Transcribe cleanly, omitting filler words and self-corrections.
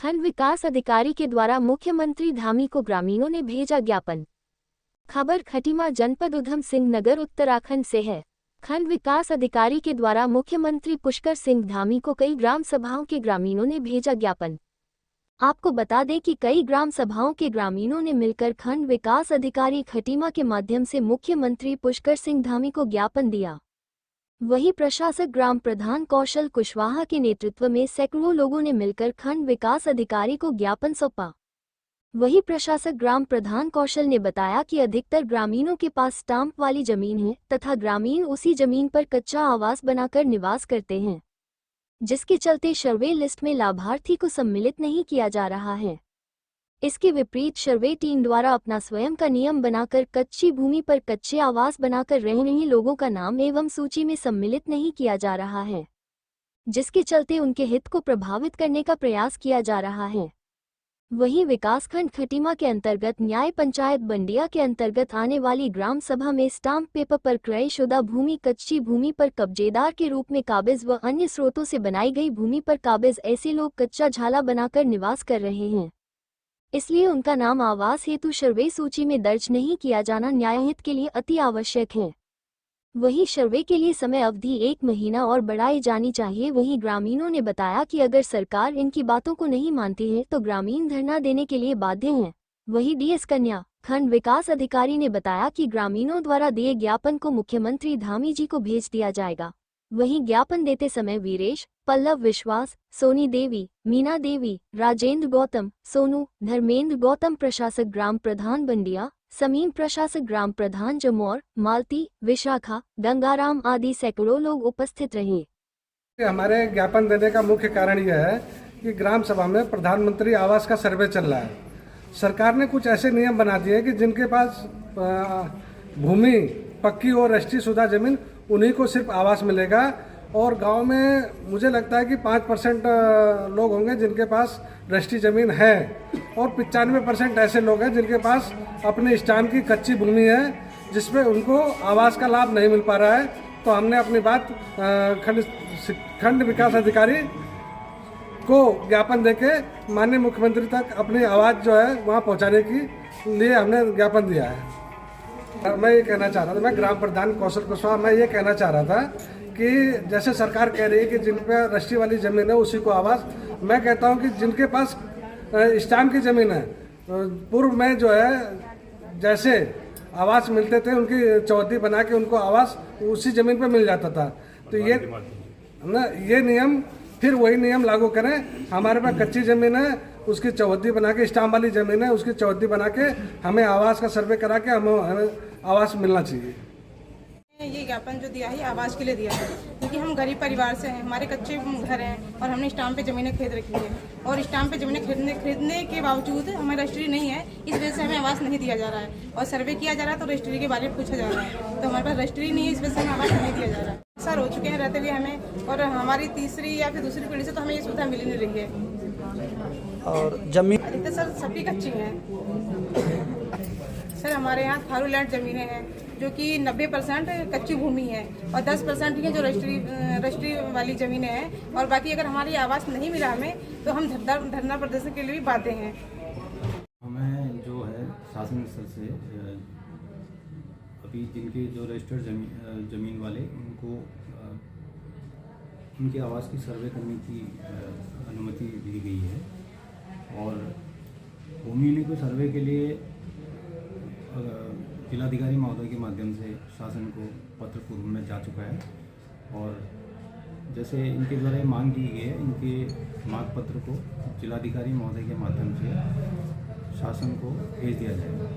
खंड विकास अधिकारी के द्वारा मुख्यमंत्री धामी को ग्रामीणों ने भेजा ज्ञापन। खबर खटीमा जनपद उधम सिंह नगर उत्तराखंड से है। खंड विकास अधिकारी के द्वारा मुख्यमंत्री पुष्कर सिंह धामी को कई ग्राम सभाओं के ग्रामीणों ने भेजा ज्ञापन। आपको बता दें कि कई ग्राम सभाओं के ग्रामीणों ने मिलकर खंड विकास अधिकारी खटीमा के माध्यम से मुख्यमंत्री पुष्कर सिंह धामी को ज्ञापन दिया। वहीं प्रशासक ग्राम प्रधान कौशल कुशवाहा के नेतृत्व में सैकड़ों लोगों ने मिलकर खंड विकास अधिकारी को ज्ञापन सौंपा। वहीं प्रशासक ग्राम प्रधान कौशल ने बताया कि अधिकतर ग्रामीणों के पास स्टाम्प वाली जमीन है तथा ग्रामीण उसी जमीन पर कच्चा आवास बनाकर निवास करते हैं, जिसके चलते सर्वे लिस्ट में लाभार्थी को सम्मिलित नहीं किया जा रहा है। इसके विपरीत सर्वे टीम द्वारा अपना स्वयं का नियम बनाकर कच्ची भूमि पर कच्चे आवास बनाकर रह रहे लोगों का नाम एवं सूची में सम्मिलित नहीं किया जा रहा है, जिसके चलते उनके हित को प्रभावित करने का प्रयास किया जा रहा है। वहीं विकासखंड खटीमा के अंतर्गत न्याय पंचायत बंडिया के अंतर्गत आने वाली ग्राम सभा में स्टाम्प पेपर पर क्रयशुदा भूमि, कच्ची भूमि पर कब्जेदार के रूप में काबिज व अन्य स्रोतों से बनाई गई भूमि पर काबिज ऐसे लोग कच्चा झाला बनाकर निवास कर रहे हैं, इसलिए उनका नाम आवास हेतु सर्वे सूची में दर्ज नहीं किया जाना न्यायहित के लिए अति आवश्यक है। वहीं सर्वे के लिए समय अवधि 1 महीना और बढ़ाई जानी चाहिए। वहीं ग्रामीणों ने बताया कि अगर सरकार इनकी बातों को नहीं मानती है तो ग्रामीण धरना देने के लिए बाध्य हैं। वहीं डीएस कन्या खंड विकास अधिकारी ने बताया कि ग्रामीणों द्वारा दिए ज्ञापन को मुख्यमंत्री धामी जी को भेज दिया जाएगा। वहीं ज्ञापन देते समय वीरेश, पल्लव विश्वास, सोनी देवी, मीना देवी, राजेंद्र गौतम, सोनू, धर्मेंद्र गौतम प्रशासक ग्राम प्रधान बंडिया, समीम प्रशासक ग्राम प्रधान जमौर, मालती, विशाखा, गंगाराम आदि सैकड़ों लोग उपस्थित रहे। हमारे ज्ञापन देने का मुख्य कारण यह है कि ग्राम सभा में प्रधानमंत्री आवास का सर्वे चल रहा है। सरकार ने कुछ ऐसे नियम बना दिए कि जिनके पास भूमि पक्की और रजिस्ट्रीशुदा जमीन उन्हीं को सिर्फ आवास मिलेगा, और गांव में मुझे लगता है कि 5% लोग होंगे जिनके पास रजिस्ट्री ज़मीन है, और 95% ऐसे लोग हैं जिनके पास अपने स्टाम्प की कच्ची भूमि है जिसमें उनको आवास का लाभ नहीं मिल पा रहा है। तो हमने अपनी बात खंड विकास अधिकारी को ज्ञापन देके माननीय मुख्यमंत्री तक अपनी आवाज़ जो है वहाँ पहुँचाने के लिए हमने ज्ञापन दिया है। मैं ये कहना चाह रहा था, मैं ग्राम प्रधान कौशल कुशवाहा, मैं ये कहना चाह रहा था कि जैसे सरकार कह रही है कि जिन पर रजिस्ट्री वाली ज़मीन है उसी को आवास, मैं कहता हूं कि जिनके पास स्टाम्प की ज़मीन है, पूर्व में जो है जैसे आवास मिलते थे उनकी चौहद्दी बना के उनको आवास उसी ज़मीन पर मिल जाता था। तो ये नियम फिर वही नियम लागू करें। हमारे पास कच्ची ज़मीन है, उसकी चौहद्दी बना के, स्टाम्प वाली ज़मीन है उसकी चौहद्दी बना के हमें आवास का सर्वे करा के हमें आवास मिलना चाहिए। ये ज्ञापन जो दिया है आवास के लिए दिया है, क्योंकि हम गरीब परिवार से हैं, हमारे कच्चे घर हैं और हमने स्टाम्प पे ज़मीनें खरीद रखी है, और स्टाम्प पे ज़मीनें खरीदने के बावजूद हमें रजिस्ट्री नहीं है, इस वजह से हमें आवास नहीं दिया जा रहा है। और सर्वे किया जा रहा है तो रजिस्ट्री के बारे में पूछा जा रहा है, तो हमारे पास रजिस्ट्री नहीं है, इस वजह से हमें आवास नहीं दिया जा रहा है। सर हो चुके हैं रहते हुए हमें, और हमारी तीसरी या फिर दूसरी पीढ़ी से तो हमें ये सुविधा मिल नहीं रही है। और जमीन अधिकतर सर सबकी कच्ची है। सर हमारे यहाँ थारू लैंड ज़मीनें हैं जो कि 90% कच्ची भूमि है, और 10% ही है जो रजिस्ट्री वाली ज़मीनें हैं, और बाकी अगर हमारी आवास नहीं मिला हमें तो हम धरना प्रदर्शन के लिए भी बाध्य हैं। हमें जो है शासन स्तर से अभी जिनके जो रजिस्टर्ड ज़मीन वाले उनको उनके आवास की सर्वे करने की अनुमति दी गई है, और भूमि को सर्वे के लिए जिलाधिकारी महोदय के माध्यम से शासन को पत्र पूर्व में जा चुका है, और जैसे इनके द्वारा मांग की गई है, इनके मांग पत्र को जिलाधिकारी महोदय के माध्यम से शासन को भेज दिया जाएगा।